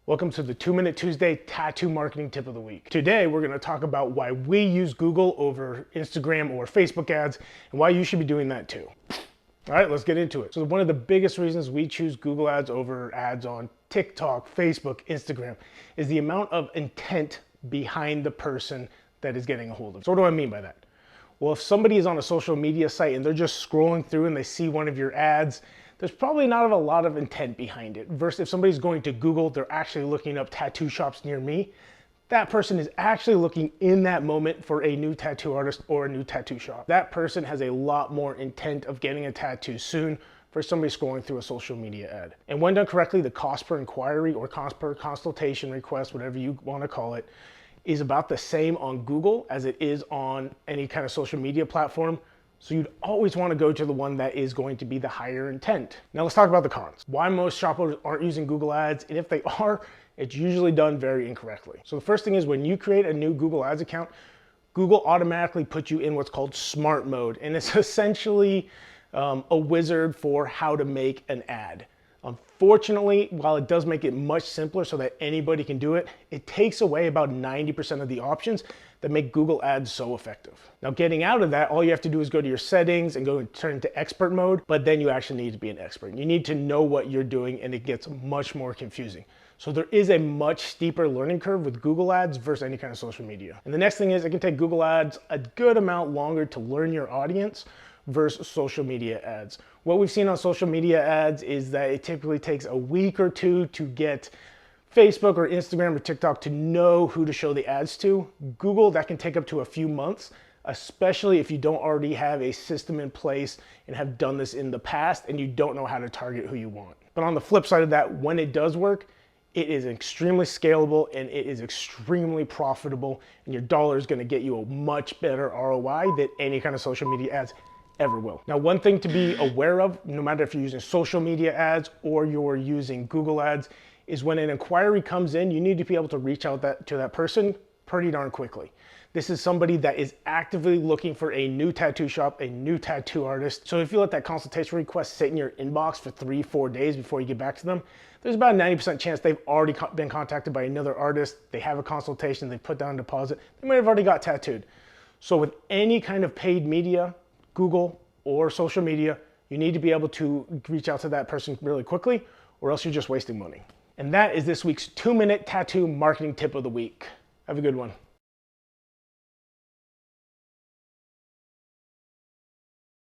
Welcome to the 2-Minute Tuesday Tattoo Marketing Tip of the Week. Today, we're gonna talk about why we use Google over Instagram or Facebook ads and why you should be doing that too. All right, let's get into it. So one of the biggest reasons we choose Google ads over ads on TikTok, Facebook, Instagram is the amount of intent behind the person that is getting a hold of. So what do I mean by that? Well, if somebody is on a social media site and they're just scrolling through and they see one of your ads, there's probably not a lot of intent behind it. Versus if somebody's going to Google, they're actually looking up tattoo shops near me, that person is actually looking in that moment for a new tattoo artist or a new tattoo shop. That person has a lot more intent of getting a tattoo soon for somebody scrolling through a social media ad. And when done correctly, the cost per inquiry or cost per consultation request, whatever you want to call it, is about the same on Google as it is on any kind of social media platform. So you'd always want to go to the one that is going to be the higher intent. Now let's talk about the cons. Why most shoppers aren't using Google ads, and if they are, it's usually done very incorrectly. So the first thing is when you create a new Google ads account, Google automatically puts you in what's called smart mode. And it's essentially a wizard for how to make an ad. Unfortunately, while it does make it much simpler so that anybody can do it, it takes away about 90% of the options that make Google ads so effective. Now getting out of that, all you have to do is go to your settings and go and turn into expert mode, but then you actually need to be an expert. You need to know what you're doing and it gets much more confusing. So there is a much steeper learning curve with Google ads versus any kind of social media. And the next thing is it can take Google ads a good amount longer to learn your audience versus social media ads. What we've seen on social media ads is that it typically takes a week or two to get Facebook or Instagram or TikTok to know who to show the ads to. Google, that can take up to a few months, especially if you don't already have a system in place and have done this in the past and you don't know how to target who you want. But on the flip side of that, when it does work, it is extremely scalable and it is extremely profitable, and your dollar is going to get you a much better ROI than any kind of social media ads ever will. Now, one thing to be aware of, no matter if you're using social media ads or you're using Google ads, is when an inquiry comes in, you need to be able to reach out to that person pretty darn quickly. This is somebody that is actively looking for a new tattoo shop, a new tattoo artist. So if you let that consultation request sit in your inbox for 3-4 days before you get back to them, there's about a 90% chance they've already been contacted by another artist, they have a consultation, they put down a deposit, they might have already got tattooed. So with any kind of paid media, Google or social media, you need to be able to reach out to that person really quickly, or else you're just wasting money. And that is this week's 2-Minute Tattoo Marketing Tip of the Week. Have a good one.